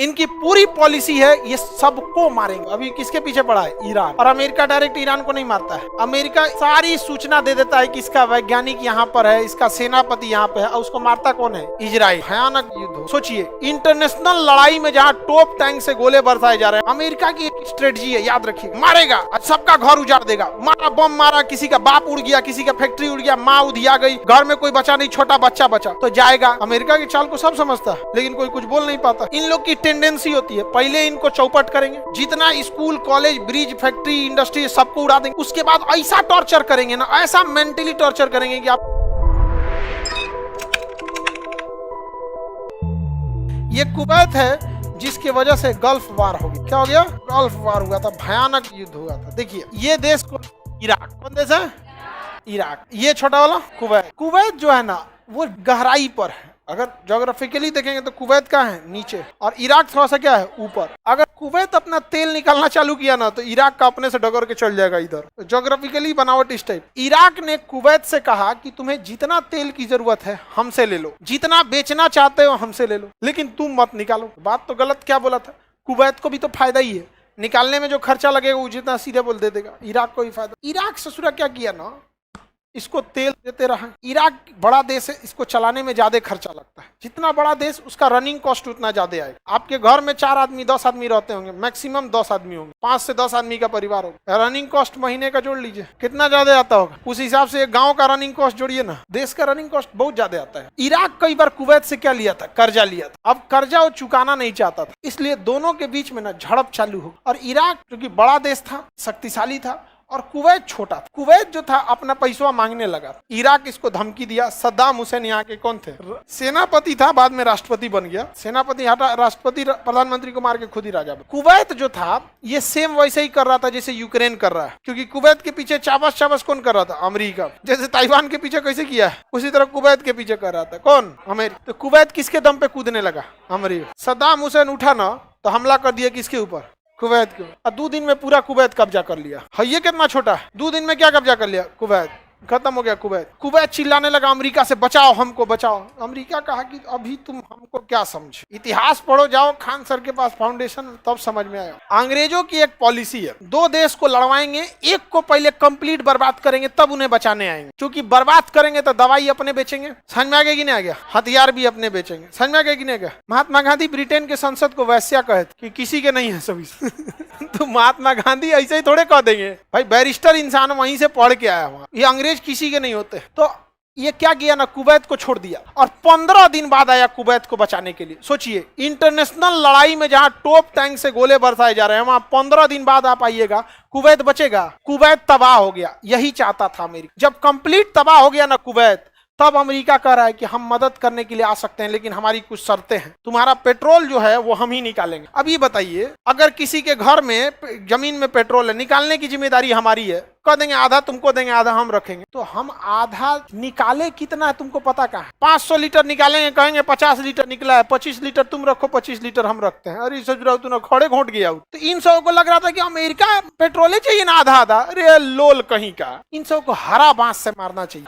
इनकी पूरी पॉलिसी है ये सबको मारेंगे। अभी किसके पीछे पड़ा है? ईरान। और अमेरिका डायरेक्ट ईरान को नहीं मारता है, अमेरिका सारी सूचना दे देता है कि इसका वैज्ञानिक यहाँ पर है, इसका सेनापति यहाँ पे है, और उसको मारता कौन है? इजराइल। भयानक युद्ध। सोचिए, इंटरनेशनल लड़ाई में जहाँ टॉप टैंक से गोले बरसाए जा रहे हैं, अमेरिका की एक स्ट्रेटजी है, याद रखिए, मारेगा, सबका घर उजाड़ देगा। मारा, बम मारा, किसी का बाप उड़ गया, किसी का फैक्ट्री उड़ गया, माँ उधिया गई, घर में कोई बचा नहीं, छोटा बच्चा बचा तो जाएगा। अमेरिका की चाल को सब समझता है, लेकिन कोई कुछ बोल नहीं पाता। इन लोग की टेंडेंसी होती है, पहले इनको चौपट करेंगे, जितना school, college, bridge, factory, industry सबको उड़ा देंगे, उसके बाद ऐसा टॉर्चर करेंगे ना, ऐसा मेंटली टॉर्चर करेंगे कि आप। ये कुवैत है जिसकी वजह से गल्फ वार हो गया। क्या हो गया? गल्फ वार हुआ था, भयानक युद्ध हुआ था। देखिए, ये देश को इराक, कौन देश है? इराक। ये छोटा वाला कुवैत। कुवैत जो है ना वो गहराई पर है, अगर ज्योग्राफिकली देखेंगे तो कुवैत का है नीचे और इराक थोड़ा सा क्या है ऊपर। अगर कुवैत अपना तेल निकालना चालू किया ना तो इराक का अपने से डगर के चल जाएगा इधर। ज्योग्राफिकली बनावट इस टाइप। इराक ने कुवैत से कहा कि तुम्हें जितना तेल की जरूरत है हमसे ले लो, जितना बेचना चाहते हो हमसे ले लो, लेकिन तुम मत निकालो। बात तो गलत क्या बोला था? कुवैत को भी तो फायदा ही है, निकालने में जो खर्चा लगेगा वो जितना सीधे बोल दे देगा, इराक को भी फायदा। इराक ससुरा क्या किया ना, इसको तेल देते रहा। इराक बड़ा देश है, इसको चलाने में ज्यादा खर्चा लगता है। जितना बड़ा देश उसका रनिंग कॉस्ट उतना ज्यादा आएगा। आपके घर में 4 आदमी 10 आदमी रहते होंगे, मैक्सिमम 10 आदमी होंगे, 5 से 10 आदमी का परिवार होगा। रनिंग कॉस्ट महीने का जोड़ लीजिए कितना ज्यादा आता होगा, उस हिसाब से गांव का रनिंग कॉस्ट जोड़िए ना, देश का रनिंग कॉस्ट बहुत ज्यादा आता है। इराक कई बार कुवैत से क्या लिया था? कर्जा लिया था। अब कर्जा वो चुकाना नहीं चाहता था, इसलिए दोनों के बीच में ना झड़प चालू हो। और इराक क्योंकि बड़ा देश था, शक्तिशाली था, और कुवैत छोटा था। कुवैत जो था अपना पैसा मांगने लगा। इराक इसको धमकी दिया। सद्दाम हुसैन यहाँ के कौन थे? सेनापति था, बाद में राष्ट्रपति बन गया। सेनापति हटा, राष्ट्रपति प्रधानमंत्री को मार के खुद ही राजा बन। कुवैत जो था ये सेम वैसे ही कर रहा था जैसे यूक्रेन कर रहा है, क्योंकि कुवैत के पीछे चाबस कौन कर रहा था? अमेरिका। जैसे ताइवान के पीछे कैसे किया है उसी तरह कुवैत के पीछे कर रहा था कौन? अमेरिका। तो कुवैत किसके दम पे कूदने लगा? अमेरिका। सद्दाम हुसैन उठा ना तो हमला कर दिया किसके ऊपर? कुवैत के। और 2 दिन में पूरा कुवैत कब्जा कर लिया। है ये कितना छोटा है, 2 दिन में क्या कब्जा कर लिया? कुवैत। खत्म हो गया कुवैत। कुवैत चिल्लाने लगा अमेरिका से, बचाओ हमको बचाओ। अमेरिका कहा कि अभी तुम हमको क्या समझे, इतिहास पढ़ो, जाओ खान सर के पास फाउंडेशन, तब समझ में आया। अंग्रेजों की एक पॉलिसी है, 2 देश को लड़वाएंगे, एक को पहले कंप्लीट बर्बाद करेंगे तब उन्हें बचाने आएंगे। क्योंकि बर्बाद करेंगे तो दवाई अपने बेचेंगे, समझ में आ गया कि नहीं आ गया? हथियार भी अपने बेचेंगे, समझ में आ गया कि नहीं आ गया? महात्मा गांधी ब्रिटेन के संसद को वैश्या कहे कि किसी के नहीं है सभी तो महात्मा गांधी ऐसे ही थोड़े कह देंगे, भाई बैरिस्टर इंसान वहीं से पढ़ के आया हुआ, ये अंग्रेज किसी के नहीं होते। तो ये क्या किया ना, कुवैत को छोड़ दिया और 15 दिन बाद आया कुवैत को बचाने के लिए। सोचिए, इंटरनेशनल लड़ाई में जहां टॉप टैंक से गोले बरसाए जा रहे हैं, वहां 15 दिन बाद आप आइएगा, कुवैत बचेगा? कुवैत तबाह हो गया। यही चाहता था अमेरिका। जब कंप्लीट तबाह हो गया ना कुवैत, तब अमेरिका कह रहा है कि हम मदद करने के लिए आ सकते हैं, लेकिन हमारी कुछ शर्तें हैं। तुम्हारा पेट्रोल जो है वो हम ही निकालेंगे। अब ये बताइए, अगर किसी के घर में जमीन में पेट्रोल है, निकालने की जिम्मेदारी हमारी है, कह देंगे आधा तुमको देंगे आधा हम रखेंगे। तो हम आधा निकाले कितना है तुमको पता कहाँ है? 500 लीटर निकालेंगे, कहेंगे 50 लीटर निकला है, 25 लीटर तुम रखो, 25 लीटर हम रखते हैं। अरे सोच रहा तूने खड़े घोट गया। तो इन सब को लग रहा था कि अमेरिका पेट्रोल चाहिए ना आधा आधा। अरे लोल कहीं का, इन सब को हरा बांस से मारना चाहिए,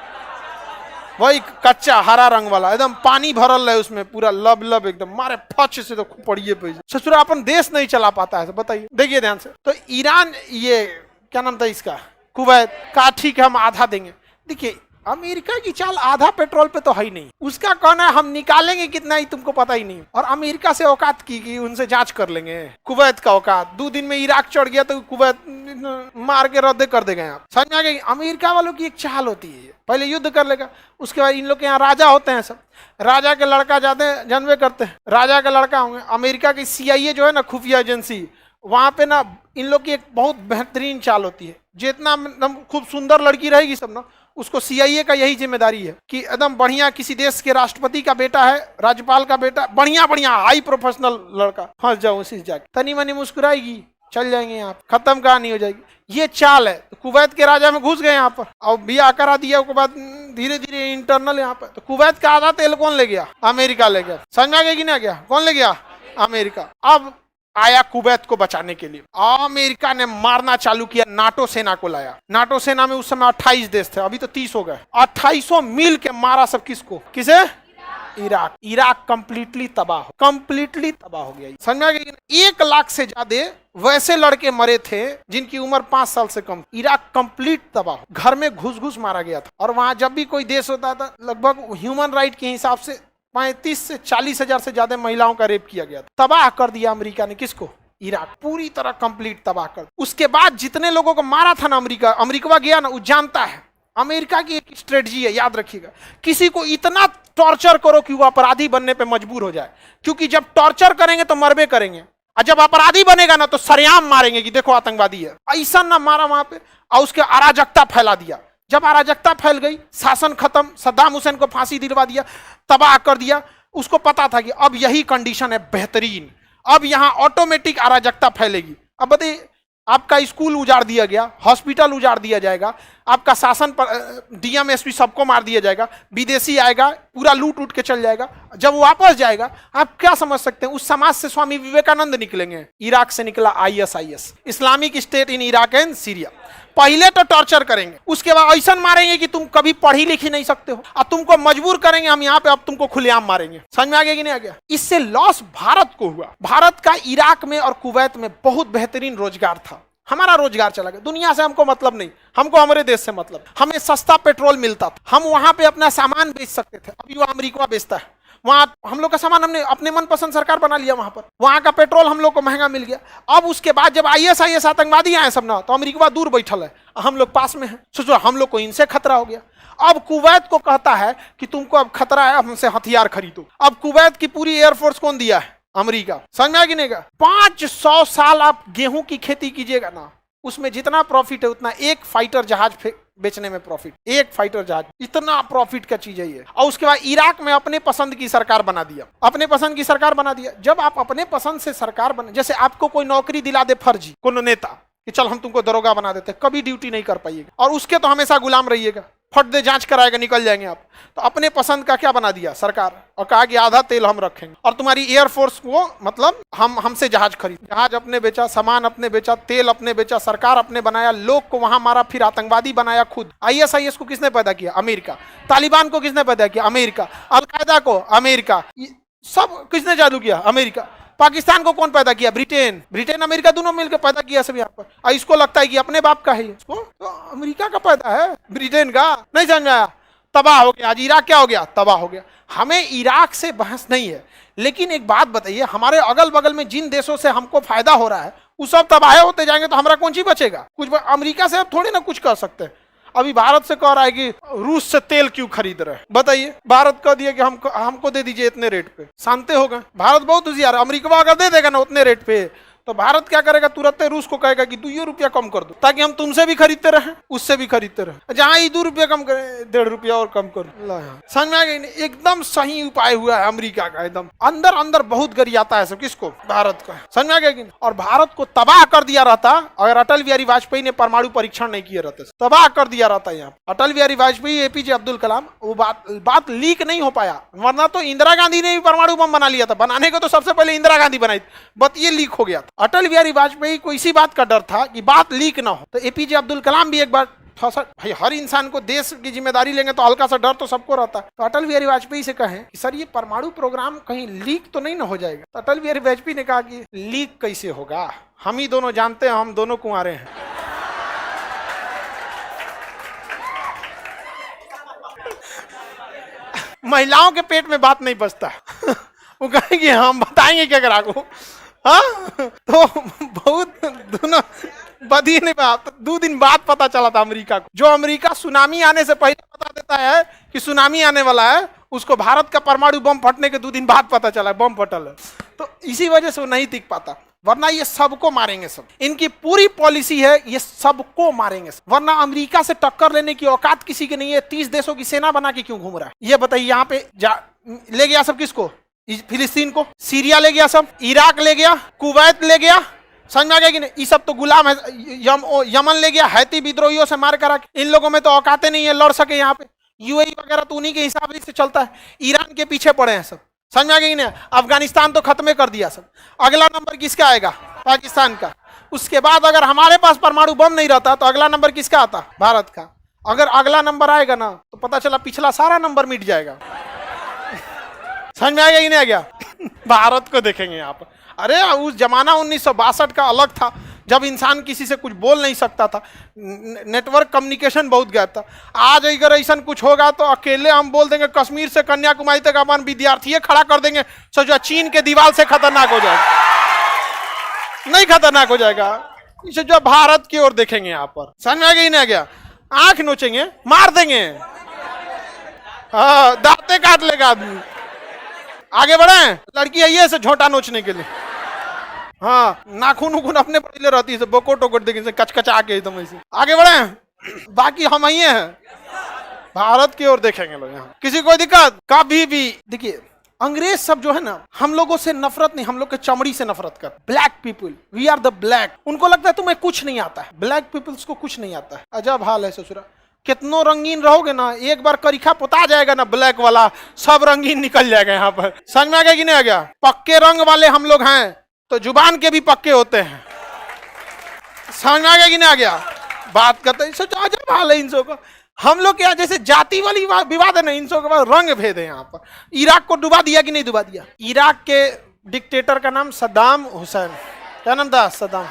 वही कच्चा हरा रंग वाला, एकदम पानी भरल है उसमें, पूरा लब लब एकदम, मारे फच से तो पड़िए पैसे। ससुरा अपन देश नहीं चला पाता है, बताइए। देखिए ध्यान से, तो ईरान, ये क्या नाम था इसका, कुवैत का, ठीक है हम आधा देंगे। देखिए अमेरिका की चाल आधा पेट्रोल पे तो है ही नहीं, उसका कहना है हम निकालेंगे कितना ही तुमको पता ही नहीं। और अमेरिका से औकात की कि उनसे जांच कर लेंगे। कुवैत का औकात 2 दिन में इराक चढ़ गया तो कुवैत मार के रद्द कर देंगे। आप समझ में आ गई? अमेरिका वालों की एक चाल होती है, पहले युद्ध कर लेगा, उसके बाद इन लोग के यहाँ राजा होते हैं, सब राजा के लड़का जाते जानवे करते हैं, राजा के लड़का होंगे। अमेरिका की CIA जो है ना, खुफिया एजेंसी, वहां पे ना इन लोग की एक बहुत बेहतरीन चाल होती है। जितना खूब सुंदर लड़की रहेगी सब ना, उसको CIA का यही जिम्मेदारी है कि एकदम बढ़िया, किसी देश के राष्ट्रपति का बेटा है, राज्यपाल का बेटा, बढ़िया बढ़िया हाई प्रोफेशनल लड़का, फंस जाओ उसी से जाके, तनी मनी मुस्कुराएगी, चल जाएंगे यहाँ, खत्म कहानी हो जाएगी। ये चाल है। तो कुवैत के राजा में घुस गए यहाँ पर और बिया करा दिया, उसके बाद धीरे धीरे इंटरनल यहाँ पर। तो कुवैत का आधा तेल कौन ले गया? अमेरिका ले गया। समझ में आ गया कि नहीं आ गया? कौन ले गया? अमेरिका। अब आया कुवैत को बचाने के लिए, अमेरिका ने मारना चालू किया, नाटो सेना को लाया। नाटो सेना में उस समय 28 देश थे, अभी तो 30 हो गए। 2800 मिल के मारा सब किसको? किसे? इराक। इराक कंप्लीटली तबाह हो गया। समझ में आ गया? 1 लाख से ज्यादा वैसे लड़के मरे थे जिनकी उम्र 5 साल से कम। इराक कंप्लीट तबाह, घर में घुस मारा गया था। और वहां जब भी कोई देश होता था, लगभग ह्यूमन राइट के हिसाब से 35 से 40 हजार से ज्यादा महिलाओं का रेप किया गया था। तबाह कर दिया अमेरिका ने किसको? इराक, पूरी तरह कंप्लीट तबाह कर। उसके बाद जितने लोगों को मारा था ना अमेरिका गया ना, वो जानता है अमेरिका की एक स्ट्रेटजी है, याद रखिएगा, किसी को इतना टॉर्चर करो कि वो अपराधी बनने पे मजबूर हो जाए। क्योंकि जब टॉर्चर करेंगे तो मरबे करेंगे, और जब अपराधी बनेगा ना तो सरेआम मारेंगे कि देखो आतंकवादी है। ऐसा ना मारा वहां पे, और उसके अराजकता फैला दिया। जब अराजकता फैल गई, शासन खत्म, सद्दाम हुसैन को फांसी दिलवा दिया, तबाह कर दिया। उसको पता था कि अब यही कंडीशन है बेहतरीन, अब यहां ऑटोमेटिक अराजकता फैलेगी। अब बताइए, आपका स्कूल उजाड़ दिया गया, हॉस्पिटल उजाड़ दिया जाएगा, आपका शासन पर डीएम एसपी सबको मार दिया जाएगा, विदेशी आएगा पूरा लूट के चल जाएगा। जब वापस जाएगा, आप क्या समझ सकते हैं? उस समाज से स्वामी विवेकानंद निकलेंगे। इराक से निकला ISIS, Islamic state in Iraq and Syria. पहले तो टॉर्चर करेंगे, उसके बाद ऐसा मारेंगे कि तुम कभी पढ़ी लिखी नहीं सकते हो, और तुमको मजबूर करेंगे हम यहाँ पे, अब तुमको खुलेआम मारेंगे। समझ में आ गया कि नहीं आ गया? इससे लॉस भारत को हुआ। भारत का इराक में और कुवैत में बहुत बेहतरीन रोजगार था, हमारा रोजगार चला गया। दुनिया से हमको मतलब नहीं, हमको हमारे देश से मतलब। हमें सस्ता पेट्रोल मिलता था, हम वहां पे अपना सामान बेच सकते थे। अभी वो अमेरिका बेचता है, वहां हम लोग का सामान हमने अपने मनपसंद सरकार बना लिया। वहां पर वहां का पेट्रोल हम लोग को महंगा मिल गया। अब उसके बाद जब ISIS आतंकवादी आए सब ना, तो अमेरिका दूर बैठल है, हम लोग पास में है। सोचो हम लोग को इनसे खतरा हो गया। अब कुवैत को कहता है कि तुमको अब खतरा है, हमसे हथियार खरीदो। अब कुवैत की पूरी एयरफोर्स कौन दिया है? अमेरिका। समझ में आ गया नहीं? 500 साल आप गेहूं की खेती कीजिएगा ना, उसमें जितना प्रॉफिट है उतना एक फाइटर जहाज बेचने में प्रॉफिट। एक फाइटर जहाज, इतना प्रॉफिट का चीज है ये। और उसके बाद इराक में अपने पसंद की सरकार बना दिया, अपने पसंद की सरकार बना दिया। जब आप अपने पसंद से सरकार बना, जैसे आपको कोई नौकरी दिला दे फर्जी, कोई नेता कि चल हम तुमको दरोगा बना देते, कभी ड्यूटी नहीं कर पाइएगा और उसके तो हमेशा गुलाम रहिएगा, फट दे जांच कराएगा निकल जाएंगे आप। तो अपने पसंद का क्या बना दिया सरकार, और कहा कि आधा तेल हम रखेंगे और तुम्हारी एयरफोर्स को मतलब हमसे जहाज खरीद। जहाज अपने बेचा, सामान अपने बेचा, तेल अपने बेचा, सरकार अपने बनाया, लोग को वहां मारा, फिर आतंकवादी बनाया खुद। ISIS को किसने पैदा किया? अमेरिका। तालिबान को किसने पैदा किया? अमेरिका। अलकायदा को अमेरिका। सब किसने जादू किया? अमेरिका। पाकिस्तान को कौन पैदा किया? ब्रिटेन अमेरिका दोनों मिलकर पैदा किया सब यहाँ पर। इसको लगता है कि अपने बाप का है, इसको तो अमेरिका का पैदा है, ब्रिटेन का नहीं। समझ आया? तबाह हो गया। आज इराक क्या हो गया? तबाह हो गया। हमें इराक से बहस नहीं है, लेकिन एक बात बताइए, हमारे अगल बगल में जिन देशों से हमको फायदा हो रहा है वो सब तबाह होते जाएंगे तो हमारा कौन सी बचेगा? कुछ अमेरिका से आप थोड़ी ना कुछ कर सकते हैं। अभी भारत से कह रहा है कि रूस से तेल क्यों खरीद रहे हैं? बताइए, भारत कह दिया कि हमको दे दीजिए इतने रेट पे, शांति हो गए। भारत बहुत होशियार है, अमेरिका अगर दे देगा ना उतने रेट पे, तो भारत क्या करेगा? तुरंत रूस को कहेगा कि 2 रुपया कम कर दो, ताकि हम तुमसे भी खरीदते रहे, उससे भी खरीदते रहे। जहां ही 2 रुपया कम करे, 1.5 रुपया और कम कर दो। समझ में आ गई? एकदम सही उपाय हुआ है अमेरिका का। एकदम अंदर अंदर बहुत गरियाता है सब किसको? भारत का। समझ में आ गया? और भारत को तबाह कर दिया रहता अगर अटल बिहारी वाजपेयी ने परमाणु परीक्षण नहीं किए रहते, तबाह कर दिया रहता यहाँ। अटल बिहारी वाजपेयी, APJ अब्दुल कलाम, वो बात लीक नहीं हो पाया, वरना तो इंदिरा गांधी ने भी परमाणु बम बना लिया था। बनाने को तो सबसे पहले इंदिरा गांधी बनाई, बट ये लीक हो गया था। अटल बिहारी वाजपेयी को इसी बात का डर था कि बात लीक ना हो, तो APJ अब्दुल कलाम भी एक बार भाई हर इंसान को देश की जिम्मेदारी लेंगे तो हल्का सा डर तो सबको रहता है। तो अटल बिहारी वाजपेयी से कहें कि सर ये परमाणु प्रोग्राम कहीं लीक तो नहीं ना हो जाएगा? तो अटल बिहारी वाजपेयी ने कहा कि लीक कैसे होगा, हम ही दोनों जानते हैं, हम दोनों कुंवारे हैं। महिलाओं के पेट में बात नहीं बचता। वो कहेंगे हम बताएंगे क्या करा को। हाँ, तो बहुत दोनों बदी नहीं बात। 2 दिन बाद पता चला था अमेरिका को। जो अमेरिका सुनामी आने से पहले बता देता है कि सुनामी आने वाला है, उसको भारत का परमाणु बम फटने के 2 दिन बाद पता चला बम फटल है। तो इसी वजह से वो नहीं टिक पाता, वरना ये सबको मारेंगे सब। इनकी पूरी पॉलिसी है ये सबको मारेंगे सब। वरना अमेरिका से टक्कर लेने की औकात किसी की नहीं है। 30 देशों की सेना बना के क्यों घूम रहा है? ये बताइए। यहाँ पे ले गया सब किसको? फिलिस्तीन को, सीरिया ले गया सब, इराक ले गया, कुवैत ले गया। समझ में आ गया कि नहीं? ये सब तो गुलाम है। यमन ले गया, हैती विद्रोहियों से मार करा। इन लोगों में तो औकातें नहीं है लड़ सके। यहाँ पे UAE वगैरह तो उन्हीं के हिसाब से चलता है। ईरान के पीछे पड़े हैं सब। समझ में आ गया कि नहीं? अफगानिस्तान तो खत्म कर दिया सब। अगला नंबर किसका आएगा? पाकिस्तान का। उसके बाद अगर हमारे पास परमाणु बम नहीं रहता तो अगला नंबर किसका आता? भारत का। अगर अगला नंबर आएगा ना तो पता चला पिछला सारा नंबर मिट जाएगा। समझ में आ गया कि नहीं आ गया? भारत को देखेंगे यहाँ पर। अरे उस जमाना 1962 का अलग था, जब इंसान किसी से कुछ बोल नहीं सकता था, नेटवर्क कम्युनिकेशन बहुत गैप था। आज अगर ऐसा कुछ होगा तो अकेले हम बोल देंगे कश्मीर से कन्याकुमारी तक अपन विद्यार्थी खड़ा कर देंगे, सोचो चीन के दीवार से खतरनाक हो जाएगा। नहीं खतरनाक हो जाएगा? इसे जो भारत की ओर देखेंगे यहाँ पर, समझ में आ गया नहीं गया? आंख नोचेंगे, मार देंगे, हाँ दांते काट लेगा आदमी। आगे बढ़े, लड़की आई है झोटा नोचने के लिए, हाँ नाखून उखून अपने पड़े रहती है, बोकोट वोकोट देखे कचकचा के एकदम ऐसे। आगे बढ़े, बाकी हम आइए हैं भारत की ओर देखेंगे लोग यहाँ। किसी को दिक्कत? कभी भी देखिए, अंग्रेज सब जो है ना, हम लोगों से नफरत नहीं, हम लोग के चमड़ी से नफरत कर। Black people, we are the black. उनको लगता है तुम्हें कुछ नहीं आता है, ब्लैक पीपल्स को कुछ नहीं आता है। अजब हाल है ससुरा, कितनों रंगीन रहोगे ना, एक बार करीखा पोता जाएगा ना ब्लैक वाला, सब रंगीन निकल जाएगा यहाँ पर। समझ में आ गया कि नहीं आ गया? पक्के रंग वाले हम लोग हैं तो जुबान के भी पक्के होते हैं। समझ में आ गया कि नहीं आ गया? बात करते हैं, सोचो अजब हाल है इन सबको। हम लोग क्या जैसे जाति वाली विवाद है ना, इन सबके बाद रंग भेद है यहाँ पर। इराक को डुबा दिया कि नहीं डुबा दिया? इराक के डिक्टेटर का नाम सद्दाम हुसैन, क्या नाम था? सद्दाम।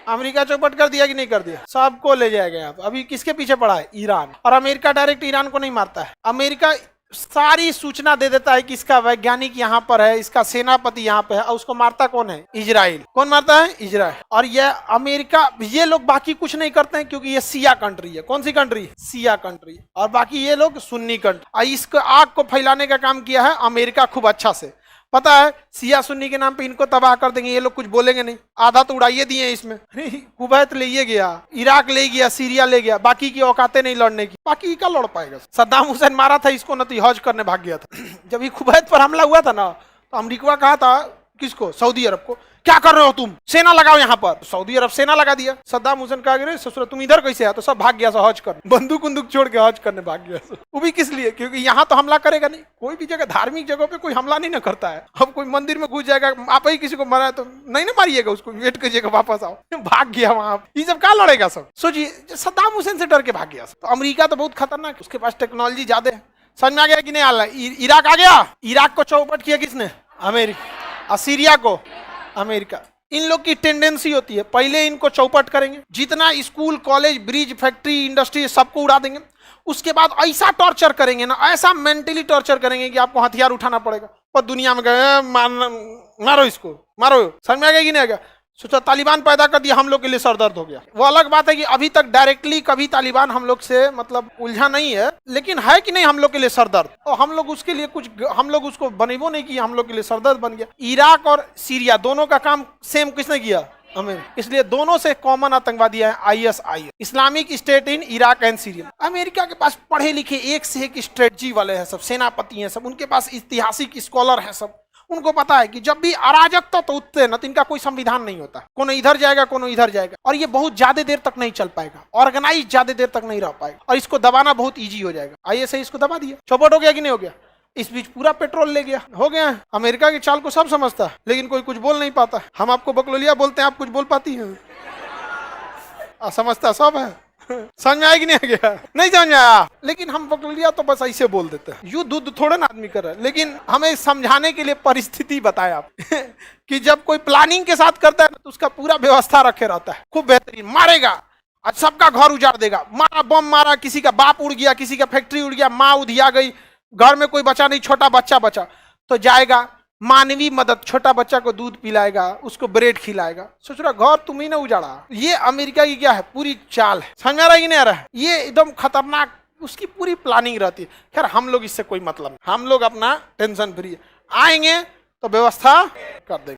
अमेरिका चौपट कर दिया कि नहीं कर दिया? सबको ले जाएगा यहाँ पर। अभी किसके पीछे पड़ा है? ईरान। और अमेरिका डायरेक्ट ईरान को नहीं मारता है, अमेरिका सारी सूचना दे देता है कि इसका वैज्ञानिक यहाँ पर है, इसका सेनापति यहाँ पे है, और उसको मारता कौन है? इजराइल। कौन मारता है? इजराइल। और ये अमेरिका, ये लोग बाकी कुछ नहीं करते हैं क्योंकि ये सिया कंट्री है। कौन सी कंट्री? सिया कंट्री। और बाकी ये लोग सुन्नी कंट्री। इसको आग को फैलाने का काम किया है अमेरिका खूब अच्छा से। पता है सिया सुन्नी के नाम पे इनको तबाह कर देंगे, ये लोग कुछ बोलेंगे नहीं। आधा तो उड़ाइए दिए इसमें। कुवैत ले गया, इराक ले गया, सीरिया ले गया, बाकी की औकातें नहीं लड़ने की। बाकी क्या लड़ पाएगा? सद्दाम हुसैन मारा था इसको न, तो हज करने भाग गया था। जब ये कुवैत पर हमला हुआ था ना, तो अमेरिका कहा था किसको? सऊदी अरब को, क्या कर रहे हो तुम, सेना लगाओ यहाँ पर। सऊदी अरब सेना लगा दिया। सद्दाम हुसैन कहा कि ससुर तुम इधर कैसे है? तो सब भाग गया हज कर, बंदूक बंदूक छोड़ के हज करने भाग गया। वो भी किस लिए? क्योंकि यहाँ तो हमला करेगा नहीं। कोई भी जगह धार्मिक जगह पे कोई हमला नहीं ना करता है। अब कोई मंदिर में घुस जाएगा, आप ही किसी को मारा तो नहीं ना मारिएगा उसको, वेट कीजिएगा वापस आओ। भाग गया वहां, ये सब क्या लड़ेगा सब? सोचिए सद्दाम हुसैन से डर के भाग गया। तो अमेरिका तो बहुत खतरनाक, उसके पास टेक्नोलॉजी ज्यादा है। समझ में आ गया कि नहीं? आ रहा इराक आ गया। इराक को चौपट किया किसने? अमेरिका। और सीरिया को अमेरिका। इन लोग की टेंडेंसी होती है पहले इनको चौपट करेंगे, जितना school college bridge factory industry सबको उड़ा देंगे। उसके बाद ऐसा टॉर्चर करेंगे ना, ऐसा मेंटली टॉर्चर करेंगे कि आपको हथियार उठाना पड़ेगा। पर दुनिया में गए मारो इसको, मारो। समझ में आ गया कि नहीं आ गया? सोचा तालिबान पैदा कर दिया, हम लोग के लिए सरदर्द हो गया। वो अलग बात है कि अभी तक डायरेक्टली कभी तालिबान हम लोग से मतलब उलझा नहीं है, लेकिन है कि नहीं हम लोग के लिए सरदर्द। और हम लोग उसके लिए कुछ, हम लोग उसको बनेबो नहीं किया, हम लोग के लिए सरदर्द बन गया। इराक और सीरिया दोनों का काम सेम किसने किया? हमें। इसलिए दोनों से कॉमन आतंकवादी है ISIS, Islamic state in Iraq and Syria. America के पास पढ़े लिखे एक से एक स्ट्रेटजी वाले हैं सब, सेनापति हैं सब, उनके पास ऐतिहासिक स्कॉलर हैं सब। उनको पता है कि जब भी अराजकता तो उठते हैं ना, तो इनका कोई संविधान नहीं होता, कोनो इधर जाएगा कोनो इधर जाएगा, और ये बहुत ज्यादा देर तक नहीं चल पाएगा, ऑर्गेनाइज ज्यादा देर तक नहीं रह पाएगा, और इसको दबाना बहुत इजी हो जाएगा। ISIS इसको दबा दिया, चौपट हो गया कि नहीं हो गया? इस बीच पूरा पेट्रोल ले गया, हो गया। अमेरिका की चाल को सब समझता है, लेकिन कोई कुछ बोल नहीं पाता। हम आपको बकलोलिया बोलते हैं, आप कुछ बोल पाती हैं? समझता सब है। समझ में आया कि नहीं आ गया? नहीं समझ में आया, लेकिन हम बकलोलिया तो बस ऐसे बोल देते हैं। युद्ध थोड़ा ना आदमी कर रहा है, लेकिन हमें समझाने के लिए परिस्थिति बताए आप कि जब कोई प्लानिंग के साथ करता है तो उसका पूरा व्यवस्था रखे रहता है, खूब बेहतरीन। मारेगा आज सबका घर उजाड़ देगा, मारा बम मारा, किसी का बाप उड़ गया, किसी का फैक्ट्री उड़ गया, माँ उधिया गई, घर में कोई बचा नहीं, छोटा बच्चा बचा तो जाएगा मानवीय मदद, छोटा बच्चा को दूध पिलाएगा, उसको ब्रेड खिलाएगा। सोच रहा घर तुम ही ना उजाड़ा। ये अमेरिका की क्या है, पूरी चाल है। समझ आ रहा है कि नहीं आ रहा है? ये एकदम खतरनाक, उसकी पूरी प्लानिंग रहती है। खैर हम लोग इससे कोई मतलब नहीं, हम लोग अपना टेंशन फ्री है, आएंगे तो व्यवस्था कर देंगे।